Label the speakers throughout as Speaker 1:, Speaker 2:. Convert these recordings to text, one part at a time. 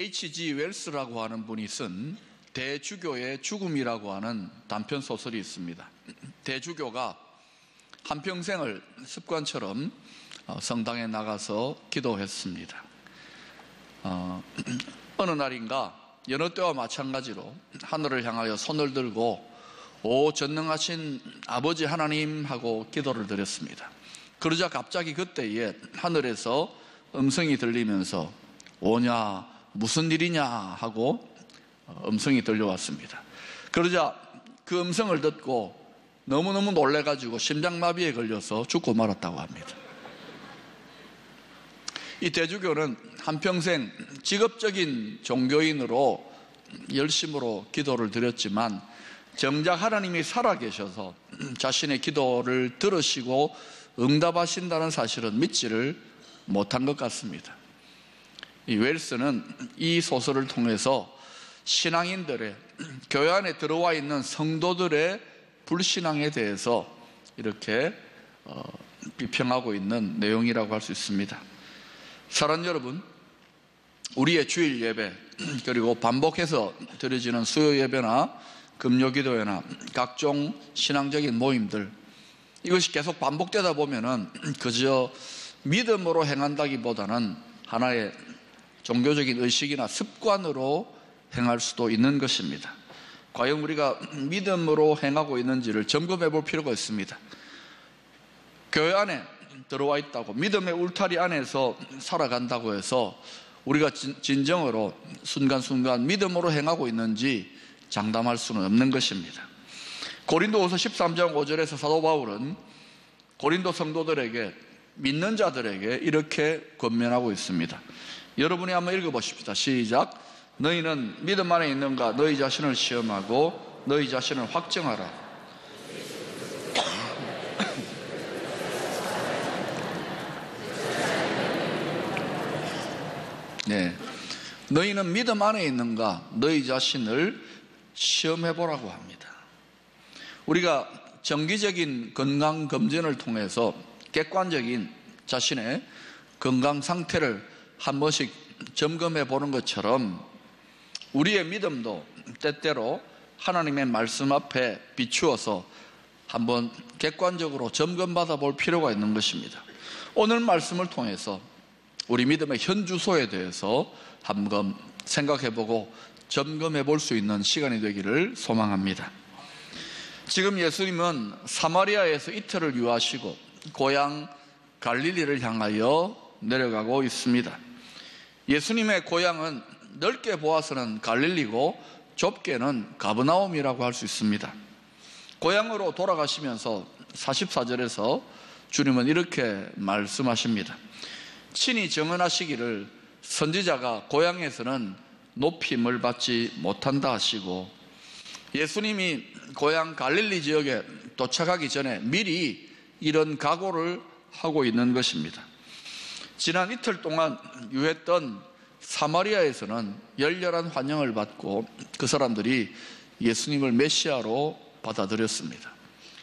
Speaker 1: H.G. 웰스라고 하는 분이 쓴 대주교의 죽음이라고 하는 단편 소설이 있습니다. 대주교가 한평생을 습관처럼 성당에 나가서 기도했습니다. 어느 날인가 여느 때와 마찬가지로 하늘을 향하여 손을 들고 오 전능하신 아버지 하나님 하고 기도를 드렸습니다. 그러자 갑자기 그때에 하늘에서 음성이 들리면서 오냐 무슨 일이냐 하고 음성이 들려왔습니다. 그러자 그 음성을 듣고 너무너무 놀래가지고 심장마비에 걸려서 죽고 말았다고 합니다. 이 대주교는 한평생 직업적인 종교인으로 열심으로 기도를 드렸지만 정작 하나님이 살아계셔서 자신의 기도를 들으시고 응답하신다는 사실은 믿지를 못한 것 같습니다. 이 웰스는 이 소설을 통해서 신앙인들의, 교회 안에 들어와 있는 성도들의 불신앙에 대해서 이렇게 비평하고 있는 내용이라고 할 수 있습니다. 사랑하는 여러분, 우리의 주일 예배 그리고 반복해서 드려지는 수요 예배나 금요 기도회나 각종 신앙적인 모임들, 이것이 계속 반복되다 보면은 그저 믿음으로 행한다기보다는 하나의 종교적인 의식이나 습관으로 행할 수도 있는 것입니다. 과연 우리가 믿음으로 행하고 있는지를 점검해 볼 필요가 있습니다. 교회 안에 들어와 있다고, 믿음의 울타리 안에서 살아간다고 해서 우리가 진정으로 순간순간 믿음으로 행하고 있는지 장담할 수는 없는 것입니다. 고린도후서 13장 5절에서 사도 바울은 고린도 성도들에게, 믿는 자들에게 이렇게 권면하고 있습니다. 여러분이 한번 읽어보십시다. 시작. 너희는 믿음 안에 있는가? 너희 자신을 시험하고 너희 자신을 확정하라. 네, 너희는 믿음 안에 있는가? 너희 자신을 시험해보라고 합니다. 우리가 정기적인 건강검진을 통해서 객관적인 자신의 건강 상태를 한 번씩 점검해 보는 것처럼 우리의 믿음도 때때로 하나님의 말씀 앞에 비추어서 한번 객관적으로 점검받아 볼 필요가 있는 것입니다. 오늘 말씀을 통해서 우리 믿음의 현 주소에 대해서 한번 생각해 보고 점검해 볼 수 있는 시간이 되기를 소망합니다. 지금 예수님은 사마리아에서 이틀을 유하시고 고향 갈릴리를 향하여 내려가고 있습니다. 예수님의 고향은 넓게 보아서는 갈릴리고 좁게는 가버나움이라고 할 수 있습니다. 고향으로 돌아가시면서 44절에서 주님은 이렇게 말씀하십니다. 친히 증언하시기를 선지자가 고향에서는 높임을 받지 못한다 하시고, 예수님이 고향 갈릴리 지역에 도착하기 전에 미리 이런 각오를 하고 있는 것입니다. 지난 이틀 동안 유했던 사마리아에서는 열렬한 환영을 받고 그 사람들이 예수님을 메시아로 받아들였습니다.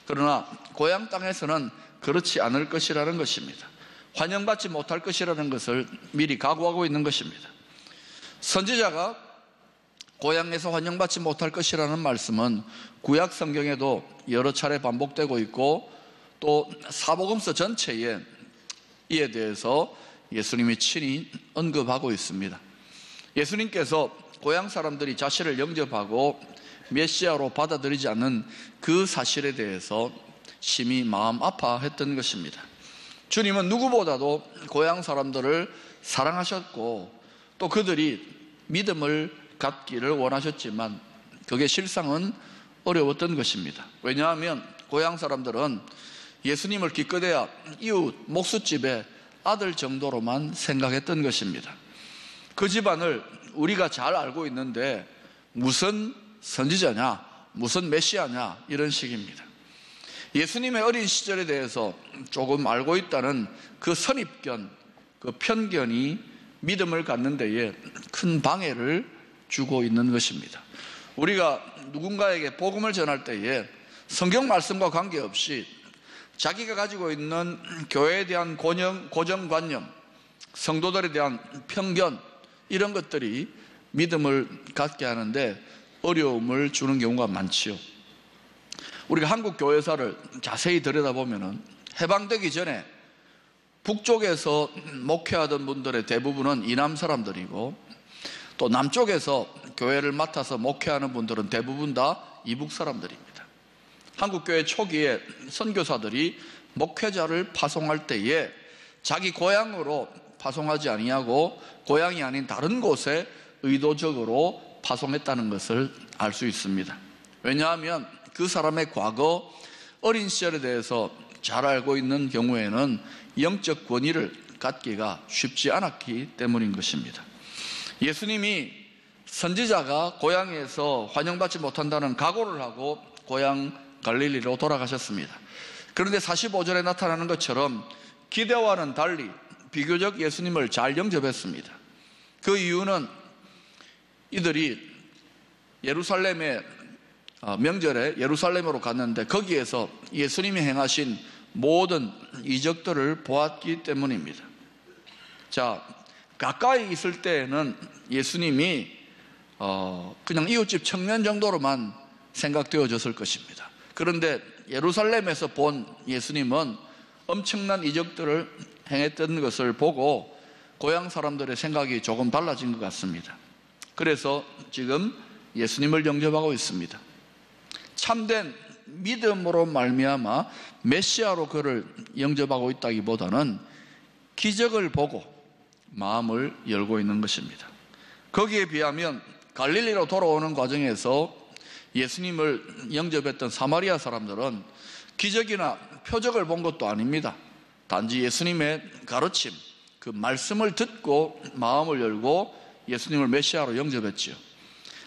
Speaker 1: 그러나 고향 땅에서는 그렇지 않을 것이라는 것입니다. 환영받지 못할 것이라는 것을 미리 각오하고 있는 것입니다. 선지자가 고향에서 환영받지 못할 것이라는 말씀은 구약 성경에도 여러 차례 반복되고 있고 또 사복음서 전체에 이에 대해서 예수님이 친히 언급하고 있습니다. 예수님께서 고향 사람들이 자신을 영접하고 메시아로 받아들이지 않는 그 사실에 대해서 심히 마음 아파했던 것입니다. 주님은 누구보다도 고향 사람들을 사랑하셨고 또 그들이 믿음을 갖기를 원하셨지만 그게 실상은 어려웠던 것입니다. 왜냐하면 고향 사람들은 예수님을 기껏해야 이웃 목숫집의 아들 정도로만 생각했던 것입니다. 그 집안을 우리가 잘 알고 있는데 무슨 선지자냐, 무슨 메시아냐, 이런 식입니다. 예수님의 어린 시절에 대해서 조금 알고 있다는 그 선입견, 그 편견이 믿음을 갖는 데에 큰 방해를 주고 있는 것입니다. 우리가 누군가에게 복음을 전할 때에 성경 말씀과 관계없이 자기가 가지고 있는 교회에 대한 고정관념, 성도들에 대한 편견, 이런 것들이 믿음을 갖게 하는데 어려움을 주는 경우가 많지요. 우리가 한국 교회사를 자세히 들여다보면 해방되기 전에 북쪽에서 목회하던 분들의 대부분은 이남 사람들이고, 또 남쪽에서 교회를 맡아서 목회하는 분들은 대부분 다 이북 사람들입니다. 한국교회 초기에 선교사들이 목회자를 파송할 때에 자기 고향으로 파송하지 아니하고 고향이 아닌 다른 곳에 의도적으로 파송했다는 것을 알 수 있습니다. 왜냐하면 그 사람의 과거 어린 시절에 대해서 잘 알고 있는 경우에는 영적 권위를 갖기가 쉽지 않았기 때문인 것입니다. 예수님이 선지자가 고향에서 환영받지 못한다는 각오를 하고 고향 갈릴리로 돌아가셨습니다. 그런데 45절에 나타나는 것처럼 기대와는 달리 비교적 예수님을 잘 영접했습니다. 그 이유는 이들이 예루살렘의 명절에 예루살렘으로 갔는데 거기에서 예수님이 행하신 모든 이적들을 보았기 때문입니다. 자, 가까이 있을 때에는 예수님이 그냥 이웃집 청년 정도로만 생각되어졌을 것입니다. 그런데 예루살렘에서 본 예수님은 엄청난 이적들을 행했던 것을 보고 고향 사람들의 생각이 조금 달라진 것 같습니다. 그래서 지금 예수님을 영접하고 있습니다. 참된 믿음으로 말미암아 메시아로 그를 영접하고 있다기보다는 기적을 보고 마음을 열고 있는 것입니다. 거기에 비하면 갈릴리로 돌아오는 과정에서 예수님을 영접했던 사마리아 사람들은 기적이나 표적을 본 것도 아닙니다. 단지 예수님의 가르침, 그 말씀을 듣고 마음을 열고 예수님을 메시아로 영접했지요.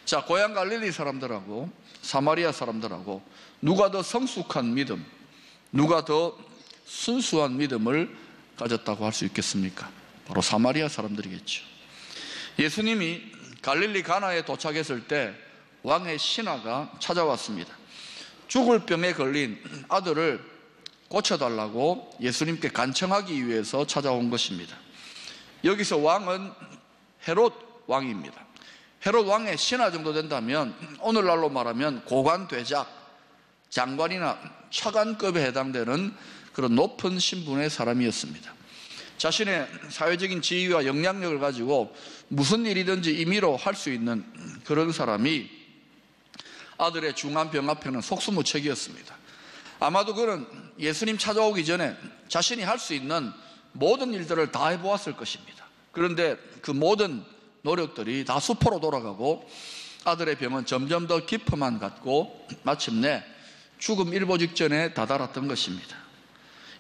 Speaker 1: 자, 고향 갈릴리 사람들하고 사마리아 사람들하고 누가 더 성숙한 믿음, 누가 더 순수한 믿음을 가졌다고 할 수 있겠습니까? 바로 사마리아 사람들이겠죠. 예수님이 갈릴리 가나에 도착했을 때 왕의 신하가 찾아왔습니다. 죽을 병에 걸린 아들을 고쳐달라고 예수님께 간청하기 위해서 찾아온 것입니다. 여기서 왕은 헤롯 왕입니다. 헤롯 왕의 신하 정도 된다면 오늘날로 말하면 고관대작, 장관이나 차관급에 해당되는 그런 높은 신분의 사람이었습니다. 자신의 사회적인 지위와 영향력을 가지고 무슨 일이든지 임의로 할 수 있는 그런 사람이 아들의 중한 병 앞에는 속수무책이었습니다. 아마도 그는 예수님 찾아오기 전에 자신이 할 수 있는 모든 일들을 다 해보았을 것입니다. 그런데 그 모든 노력들이 다 수포로 돌아가고 아들의 병은 점점 더 깊어만 갔고 마침내 죽음 일보 직전에 다다랐던 것입니다.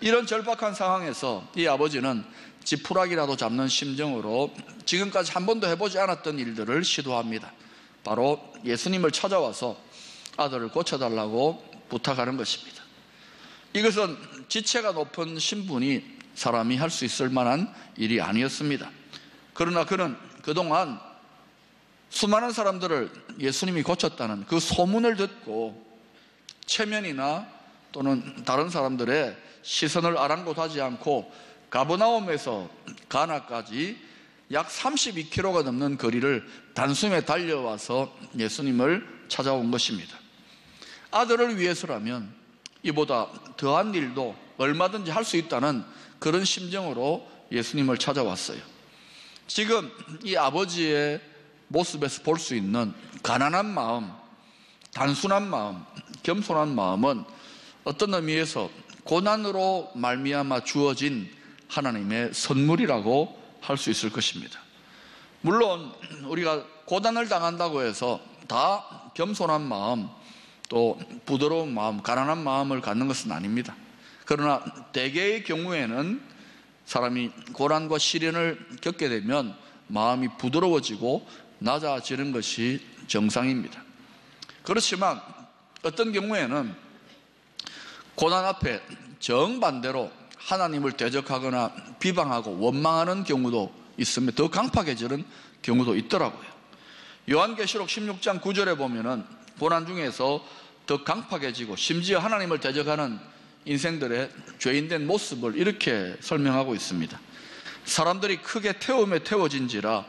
Speaker 1: 이런 절박한 상황에서 이 아버지는 지푸라기라도 잡는 심정으로 지금까지 한 번도 해보지 않았던 일들을 시도합니다. 바로 예수님을 찾아와서 아들을 고쳐달라고 부탁하는 것입니다. 이것은 지체가 높은 신분이 사람이 할 수 있을 만한 일이 아니었습니다. 그러나 그는 그동안 수많은 사람들을 예수님이 고쳤다는 그 소문을 듣고 체면이나 또는 다른 사람들의 시선을 아랑곳하지 않고 가버나움에서 가나까지 약 32km가 넘는 거리를 단숨에 달려와서 예수님을 찾아온 것입니다. 아들을 위해서라면 이보다 더한 일도 얼마든지 할 수 있다는 그런 심정으로 예수님을 찾아왔어요. 지금 이 아버지의 모습에서 볼 수 있는 가난한 마음, 단순한 마음, 겸손한 마음은 어떤 의미에서 고난으로 말미암아 주어진 하나님의 선물이라고 할 수 있을 것입니다. 물론 우리가 고난을 당한다고 해서 다 겸손한 마음, 또 부드러운 마음, 가난한 마음을 갖는 것은 아닙니다. 그러나 대개의 경우에는 사람이 고난과 시련을 겪게 되면 마음이 부드러워지고 낮아지는 것이 정상입니다. 그렇지만 어떤 경우에는 고난 앞에 정반대로 하나님을 대적하거나 비방하고 원망하는 경우도 있으며 더 강팍해지는 경우도 있더라고요. 요한계시록 16장 9절에 보면은 고난 중에서 더 강팍해지고 심지어 하나님을 대적하는 인생들의 죄인된 모습을 이렇게 설명하고 있습니다. 사람들이 크게 태움에 태워진지라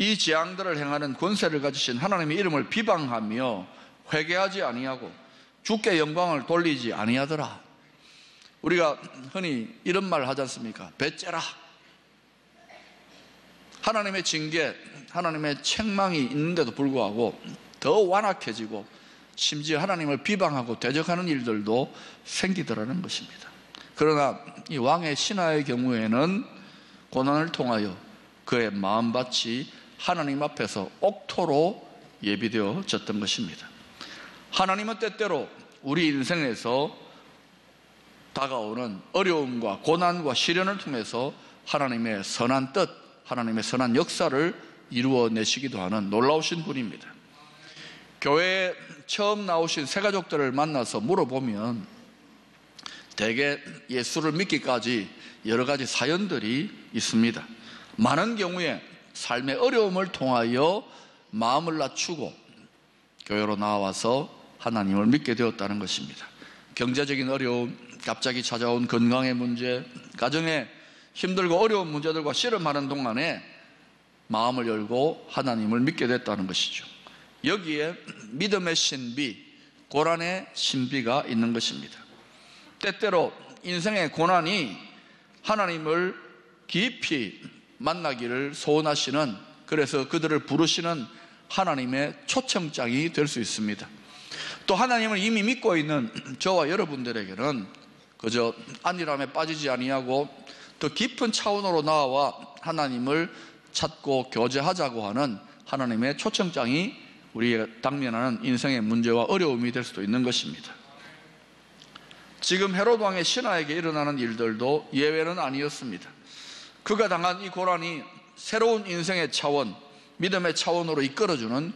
Speaker 1: 이 재앙들을 행하는 권세를 가지신 하나님의 이름을 비방하며 회개하지 아니하고 주께 영광을 돌리지 아니하더라. 우리가 흔히 이런 말 하지 않습니까? 배째라. 하나님의 징계, 하나님의 책망이 있는데도 불구하고 더 완악해지고 심지어 하나님을 비방하고 대적하는 일들도 생기더라는 것입니다. 그러나 이 왕의 신하의 경우에는 고난을 통하여 그의 마음밭이 하나님 앞에서 옥토로 예비되어졌던 것입니다. 하나님은 때때로 우리 인생에서 다가오는 어려움과 고난과 시련을 통해서 하나님의 선한 뜻, 하나님의 선한 역사를 이루어내시기도 하는 놀라우신 분입니다. 교회에 처음 나오신 새가족들을 만나서 물어보면 대개 예수를 믿기까지 여러 가지 사연들이 있습니다. 많은 경우에 삶의 어려움을 통하여 마음을 낮추고 교회로 나와서 하나님을 믿게 되었다는 것입니다. 경제적인 어려움, 갑자기 찾아온 건강의 문제, 가정에 힘들고 어려운 문제들과 씨름하는 동안에 마음을 열고 하나님을 믿게 됐다는 것이죠. 여기에 믿음의 신비, 고난의 신비가 있는 것입니다. 때때로 인생의 고난이 하나님을 깊이 만나기를 소원하시는, 그래서 그들을 부르시는 하나님의 초청장이 될 수 있습니다. 또 하나님을 이미 믿고 있는 저와 여러분들에게는 그저 안일함에 빠지지 아니하고 더 깊은 차원으로 나와 하나님을 찾고 교제하자고 하는 하나님의 초청장이 우리가 당면하는 인생의 문제와 어려움이 될 수도 있는 것입니다. 지금 헤롯 왕의 신하에게 일어나는 일들도 예외는 아니었습니다. 그가 당한 이 고난이 새로운 인생의 차원, 믿음의 차원으로 이끌어주는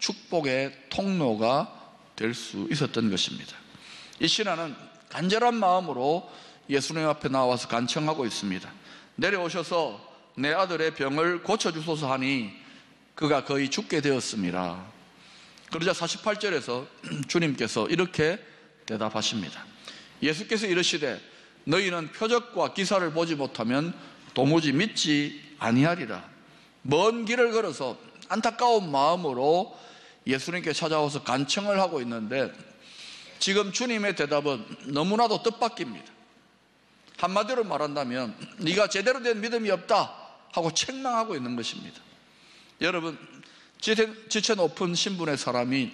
Speaker 1: 축복의 통로가 될 수 있었던 것입니다. 이 신하는 간절한 마음으로 예수님 앞에 나와서 간청하고 있습니다. 내려오셔서 내 아들의 병을 고쳐주소서 하니 그가 거의 죽게 되었습니다. 그러자 48절에서 주님께서 이렇게 대답하십니다. 예수께서 이르시되 너희는 표적과 기사를 보지 못하면 도무지 믿지 아니하리라. 먼 길을 걸어서 안타까운 마음으로 예수님께 찾아와서 간청을 하고 있는데 지금 주님의 대답은 너무나도 뜻밖입니다. 한마디로 말한다면 네가 제대로 된 믿음이 없다 하고 책망하고 있는 것입니다. 여러분, 지체 높은 신분의 사람이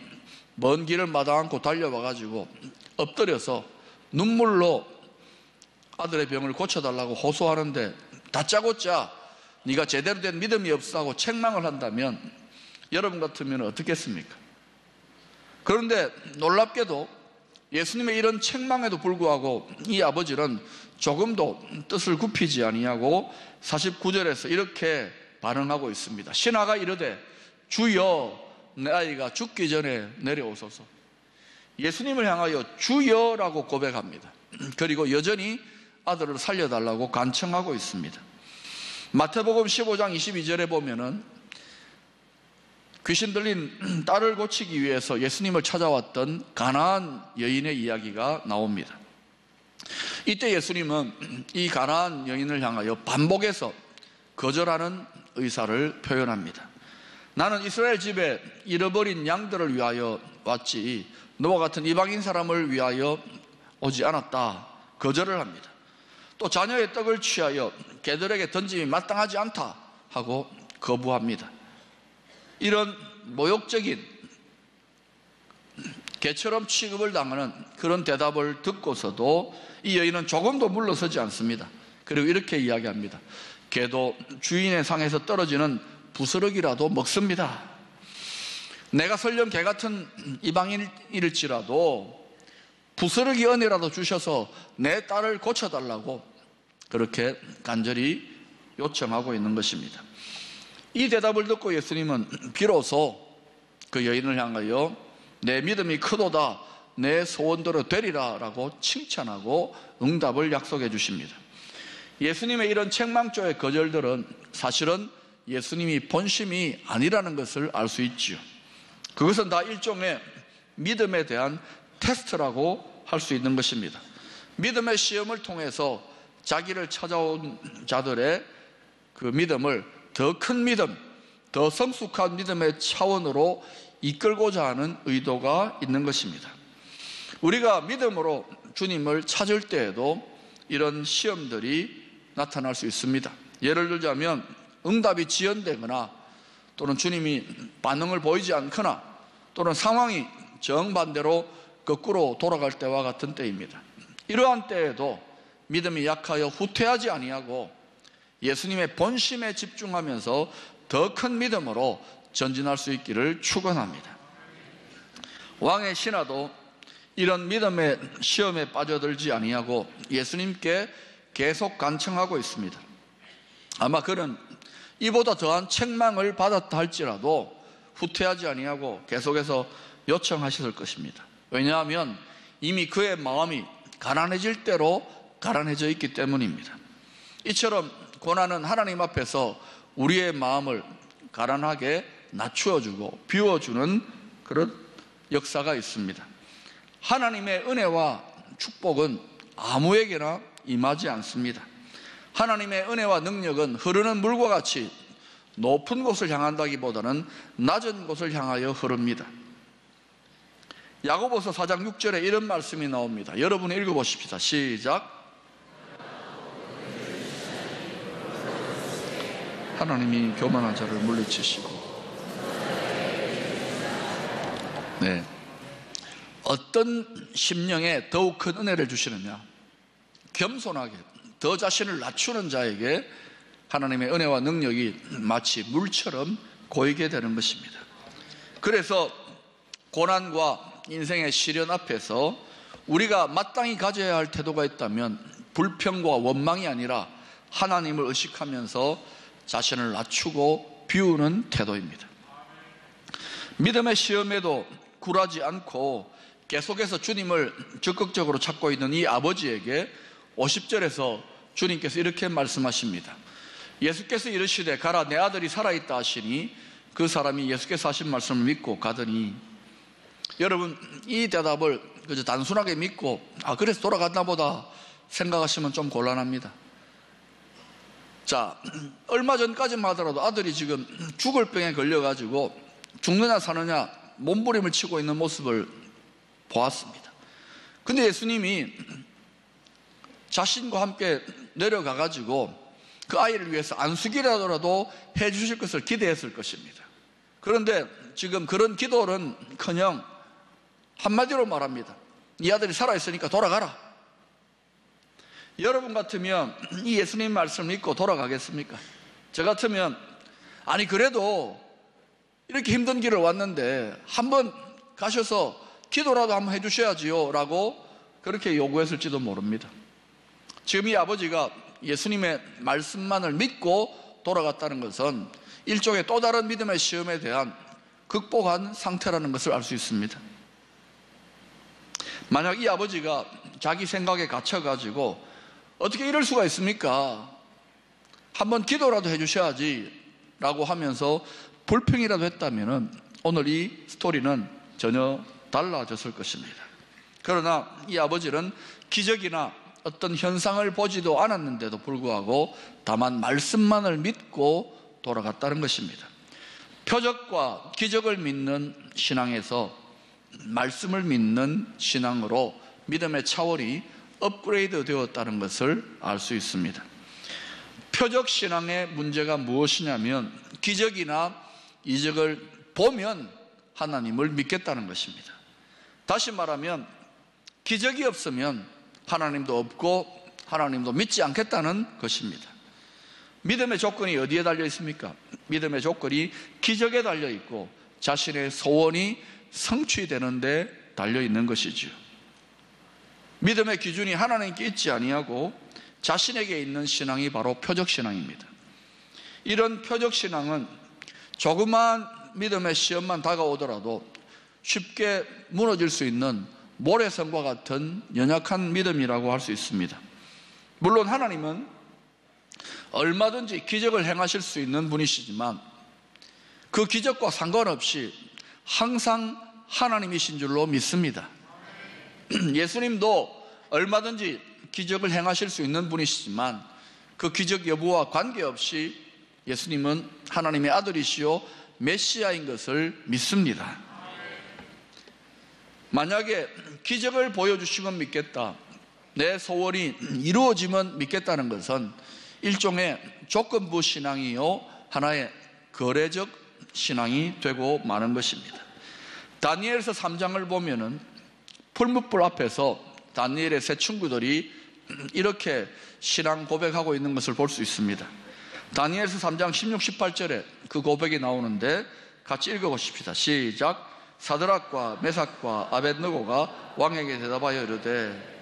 Speaker 1: 먼 길을 마다 않고 달려와가지고 엎드려서 눈물로 아들의 병을 고쳐달라고 호소하는데 다짜고짜 네가 제대로 된 믿음이 없어 하고 책망을 한다면 여러분 같으면 어떻겠습니까? 그런데 놀랍게도 예수님의 이런 책망에도 불구하고 이 아버지는 조금도 뜻을 굽히지 아니하고 49절에서 이렇게 반응하고 있습니다. 신하가 이르되 주여 내 아이가 죽기 전에 내려오소서. 예수님을 향하여 주여라고 고백합니다. 그리고 여전히 아들을 살려달라고 간청하고 있습니다. 마태복음 15장 22절에 보면은 귀신 들린 딸을 고치기 위해서 예수님을 찾아왔던 가나안 여인의 이야기가 나옵니다. 이때 예수님은 이 가나안 여인을 향하여 반복해서 거절하는 의사를 표현합니다. 나는 이스라엘 집에 잃어버린 양들을 위하여 왔지 너와 같은 이방인 사람을 위하여 오지 않았다. 거절을 합니다. 또 자녀의 떡을 취하여 개들에게 던짐이 마땅하지 않다 하고 거부합니다. 이런 모욕적인 개처럼 취급을 당하는 그런 대답을 듣고서도 이 여인은 조금도 물러서지 않습니다. 그리고 이렇게 이야기합니다. 개도 주인의 상에서 떨어지는 부스러기라도 먹습니다. 내가 설령 개 같은 이방인일지라도 부스러기 은혜라도 주셔서 내 딸을 고쳐달라고 그렇게 간절히 요청하고 있는 것입니다. 이 대답을 듣고 예수님은 비로소 그 여인을 향하여 내 믿음이 크도다 내 소원대로 되리라 라고 칭찬하고 응답을 약속해 주십니다. 예수님의 이런 책망조의 거절들은 사실은 예수님이 본심이 아니라는 것을 알 수 있죠. 그것은 다 일종의 믿음에 대한 테스트라고 할 수 있는 것입니다. 믿음의 시험을 통해서 자기를 찾아온 자들의 그 믿음을 더 큰 믿음, 더 성숙한 믿음의 차원으로 이끌고자 하는 의도가 있는 것입니다. 우리가 믿음으로 주님을 찾을 때에도 이런 시험들이 나타날 수 있습니다. 예를 들자면 응답이 지연되거나 또는 주님이 반응을 보이지 않거나 또는 상황이 정반대로 거꾸로 돌아갈 때와 같은 때입니다. 이러한 때에도 믿음이 약하여 후퇴하지 아니하고 예수님의 본심에 집중하면서 더 큰 믿음으로 전진할 수 있기를 축원합니다. 왕의 신하도 이런 믿음의 시험에 빠져들지 아니하고 예수님께 계속 간청하고 있습니다. 아마 그는 이보다 더한 책망을 받았다 할지라도 후퇴하지 아니하고 계속해서 요청하셨을 것입니다. 왜냐하면 이미 그의 마음이 가난해질 대로 가난해져 있기 때문입니다. 이처럼 고난은 하나님 앞에서 우리의 마음을 가난하게 낮추어주고 비워주는 그런 역사가 있습니다. 하나님의 은혜와 축복은 아무에게나 임하지 않습니다. 하나님의 은혜와 능력은 흐르는 물과 같이 높은 곳을 향한다기보다는 낮은 곳을 향하여 흐릅니다. 야고보서 4장 6절에 이런 말씀이 나옵니다. 여러분 읽어보십시다. 시작. 하나님이 교만한 자를 물리치시고, 네, 어떤 심령에 더욱 큰 은혜를 주시느냐? 겸손하게 더 자신을 낮추는 자에게 하나님의 은혜와 능력이 마치 물처럼 고이게 되는 것입니다. 그래서 고난과 인생의 시련 앞에서 우리가 마땅히 가져야 할 태도가 있다면 불평과 원망이 아니라 하나님을 의식하면서 자신을 낮추고 비우는 태도입니다. 믿음의 시험에도 굴하지 않고 계속해서 주님을 적극적으로 찾고 있는 이 아버지에게 50절에서 주님께서 이렇게 말씀하십니다. 예수께서 이르시되 가라, 내 아들이 살아있다 하시니 그 사람이 예수께서 하신 말씀을 믿고 가더니. 여러분, 이 대답을 그저 단순하게 믿고 그래서 돌아갔나 보다 생각하시면 좀 곤란합니다. 자, 얼마 전까지만 하더라도 아들이 지금 죽을 병에 걸려가지고 죽느냐 사느냐 몸부림을 치고 있는 모습을 보았습니다. 근데 예수님이 자신과 함께 내려가가지고 그 아이를 위해서 안수기라도 해주실 것을 기대했을 것입니다. 그런데 지금 그런 기도는커녕 한마디로 말합니다. 이 아들이 살아있으니까 돌아가라. 여러분 같으면 이 예수님 말씀을 믿고 돌아가겠습니까? 저 같으면 그래도 이렇게 힘든 길을 왔는데 한번 가셔서 기도라도 한번 해주셔야지요 라고 그렇게 요구했을지도 모릅니다. 지금 이 아버지가 예수님의 말씀만을 믿고 돌아갔다는 것은 일종의 또 다른 믿음의 시험에 대한 극복한 상태라는 것을 알 수 있습니다. 만약 이 아버지가 자기 생각에 갇혀가지고 어떻게 이럴 수가 있습니까? 한번 기도라도 해주셔야지 라고 하면서 불평이라도 했다면 오늘 이 스토리는 전혀 달라졌을 것입니다. 그러나 이 아버지는 기적이나 어떤 현상을 보지도 않았는데도 불구하고 다만 말씀만을 믿고 돌아갔다는 것입니다. 표적과 기적을 믿는 신앙에서 말씀을 믿는 신앙으로 믿음의 차원이 업그레이드 되었다는 것을 알 수 있습니다. 표적 신앙의 문제가 무엇이냐면 기적이나 이적을 보면 하나님을 믿겠다는 것입니다. 다시 말하면 기적이 없으면 하나님도 없고 하나님도 믿지 않겠다는 것입니다. 믿음의 조건이 어디에 달려 있습니까? 믿음의 조건이 기적에 달려 있고 자신의 소원이 성취되는 데 달려 있는 것이지요. 믿음의 기준이 하나님께 있지 아니하고 자신에게 있는 신앙이 바로 표적신앙입니다. 이런 표적신앙은 조그마한 믿음의 시험만 다가오더라도 쉽게 무너질 수 있는 모래성과 같은 연약한 믿음이라고 할 수 있습니다. 물론 하나님은 얼마든지 기적을 행하실 수 있는 분이시지만 그 기적과 상관없이 항상 하나님이신 줄로 믿습니다. 예수님도 얼마든지 기적을 행하실 수 있는 분이시지만 그 기적 여부와 관계없이 예수님은 하나님의 아들이시요 메시아인 것을 믿습니다. 만약에 기적을 보여주시면 믿겠다, 내 소원이 이루어지면 믿겠다는 것은 일종의 조건부 신앙이요 하나의 거래적 신앙이 되고 마는 것입니다. 다니엘서 3장을 보면은 풀무불 앞에서 다니엘의 세 친구들이 이렇게 신앙 고백하고 있는 것을 볼 수 있습니다. 다니엘서 3장 16, 18절에 그 고백이 나오는데 같이 읽어보십시다. 시작. 사드락과 메삭과 아벳느고가 왕에게 대답하여 이르되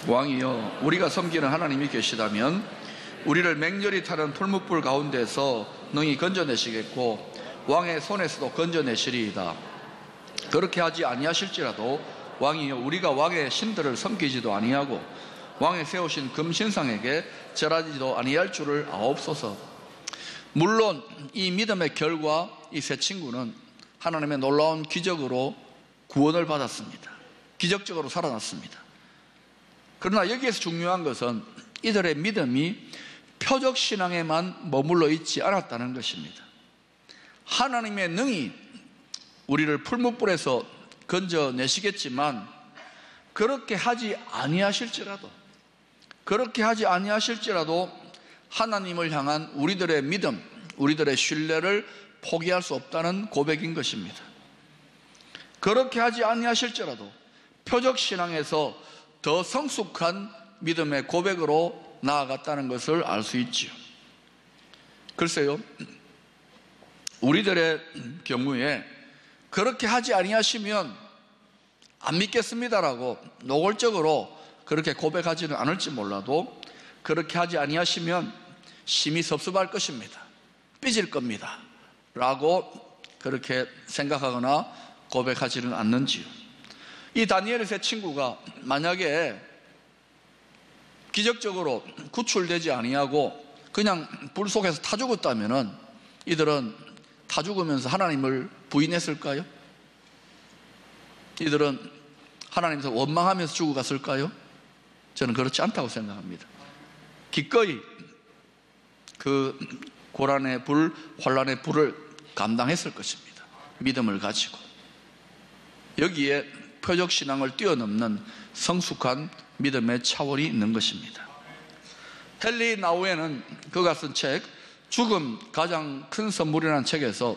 Speaker 1: 왕이여, 우리가 섬기는 하나님이 계시다면 우리를 맹렬히 타는 풀무불 가운데서 능히 건져내시겠고 왕의 손에서도 건져내시리이다. 그렇게 하지 아니하실지라도 왕이여, 우리가 왕의 신들을 섬기지도 아니하고 왕의 세우신 금신상에게 절하지도 아니할 줄을 아옵소서. 물론 이 믿음의 결과, 이 세 친구는 하나님의 놀라운 기적으로 구원을 받았습니다. 기적적으로 살아났습니다. 그러나 여기에서 중요한 것은 이들의 믿음이 표적 신앙에만 머물러 있지 않았다는 것입니다. 하나님의 능히 우리를 풀무불에서 건져내시겠지만 그렇게 하지 아니하실지라도 하나님을 향한 우리들의 믿음, 우리들의 신뢰를 포기할 수 없다는 고백인 것입니다. 그렇게 하지 아니하실지라도 표적 신앙에서 더 성숙한 믿음의 고백으로 나아갔다는 것을 알 수 있지요. 글쎄요, 우리들의 경우에 그렇게 하지 아니하시면 안 믿겠습니다라고 노골적으로 그렇게 고백하지는 않을지 몰라도 그렇게 하지 아니하시면 심히 섭섭할 것입니다. 삐질 겁니다 라고 그렇게 생각하거나 고백하지는 않는지요. 이 다니엘의 세 친구가 만약에 기적적으로 구출되지 아니하고 그냥 불 속에서 타 죽었다면은 이들은 타 죽으면서 하나님을 부인했을까요? 이들은 하나님께서 원망하면서 죽어갔을까요? 저는 그렇지 않다고 생각합니다. 기꺼이 그 고난의 불, 환난의 불을 감당했을 것입니다. 믿음을 가지고. 여기에 표적 신앙을 뛰어넘는 성숙한 믿음의 차원이 있는 것입니다. 헨리 나우에는 그가 쓴 책 죽음 가장 큰 선물이라는 책에서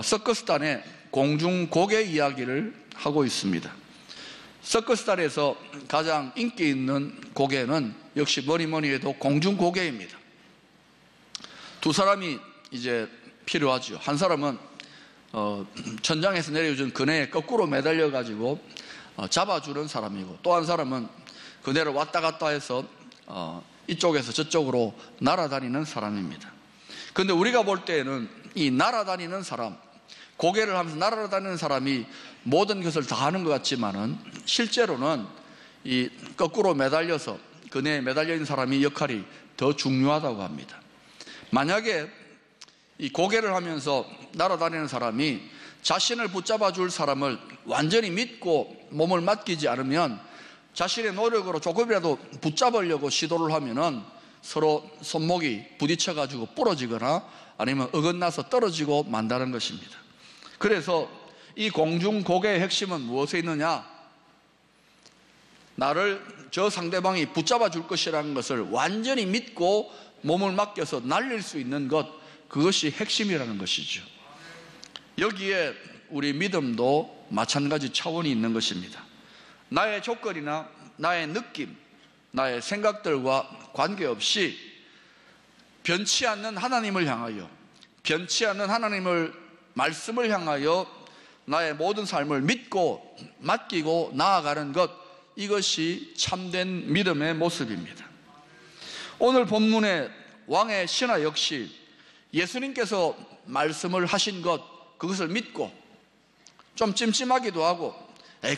Speaker 1: 서커스단의 공중고개 이야기를 하고 있습니다. 서커스단에서 가장 인기 있는 고개는 역시 뭐니 해도 공중고개입니다. 두 사람이 이제 필요하죠. 한 사람은 천장에서 내려준 그네에 거꾸로 매달려 가지고 잡아주는 사람이고, 또 한 사람은 그네를 왔다 갔다 해서 이쪽에서 저쪽으로 날아다니는 사람입니다. 그런데 우리가 볼 때에는 이 날아다니는 사람, 고개를 하면서 날아다니는 사람이 모든 것을 다 하는 것 같지만은 실제로는 이 거꾸로 매달려서 그네에 매달려 있는 사람이 역할이 더 중요하다고 합니다. 만약에 이 고개를 하면서 날아다니는 사람이 자신을 붙잡아 줄 사람을 완전히 믿고 몸을 맡기지 않으면 자신의 노력으로 조금이라도 붙잡으려고 시도를 하면은 서로 손목이 부딪혀 가지고 부러지거나 아니면 어긋나서 떨어지고 만다는 것입니다. 그래서 이 공중고개의 핵심은 무엇에 있느냐? 나를 저 상대방이 붙잡아 줄 것이라는 것을 완전히 믿고 몸을 맡겨서 날릴 수 있는 것, 그것이 핵심이라는 것이죠. 여기에 우리 믿음도 마찬가지 차원이 있는 것입니다. 나의 조건이나 나의 느낌, 나의 생각들과 관계없이 변치 않는 하나님을 향하여, 변치 않는 하나님을 말씀을 향하여 나의 모든 삶을 믿고 맡기고 나아가는 것, 이것이 참된 믿음의 모습입니다. 오늘 본문의 왕의 신하 역시 예수님께서 말씀을 하신 것, 그것을 믿고 좀 찜찜하기도 하고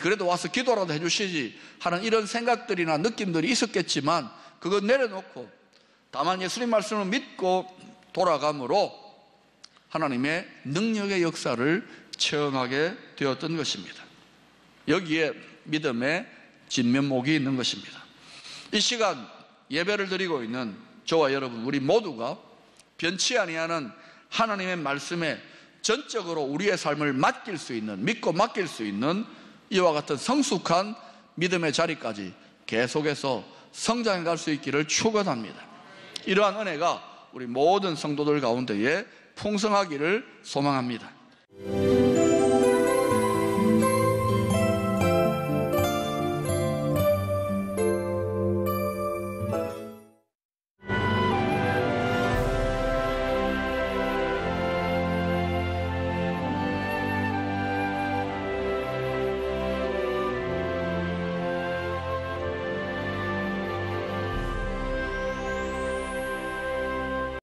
Speaker 1: 그래도 와서 기도라도 해주시지 하는 이런 생각들이나 느낌들이 있었겠지만 그거 내려놓고 다만 예수님 말씀을 믿고 돌아감으로 하나님의 능력의 역사를 체험하게 되었던 것입니다. 여기에 믿음의 진면목이 있는 것입니다. 이 시간 예배를 드리고 있는 저와 여러분, 우리 모두가 변치 아니하는 하나님의 말씀에 전적으로 우리의 삶을 맡길 수 있는, 믿고 맡길 수 있는 이와 같은 성숙한 믿음의 자리까지 계속해서 성장해 갈 수 있기를 축원합니다. 이러한 은혜가 우리 모든 성도들 가운데에 풍성하기를 소망합니다.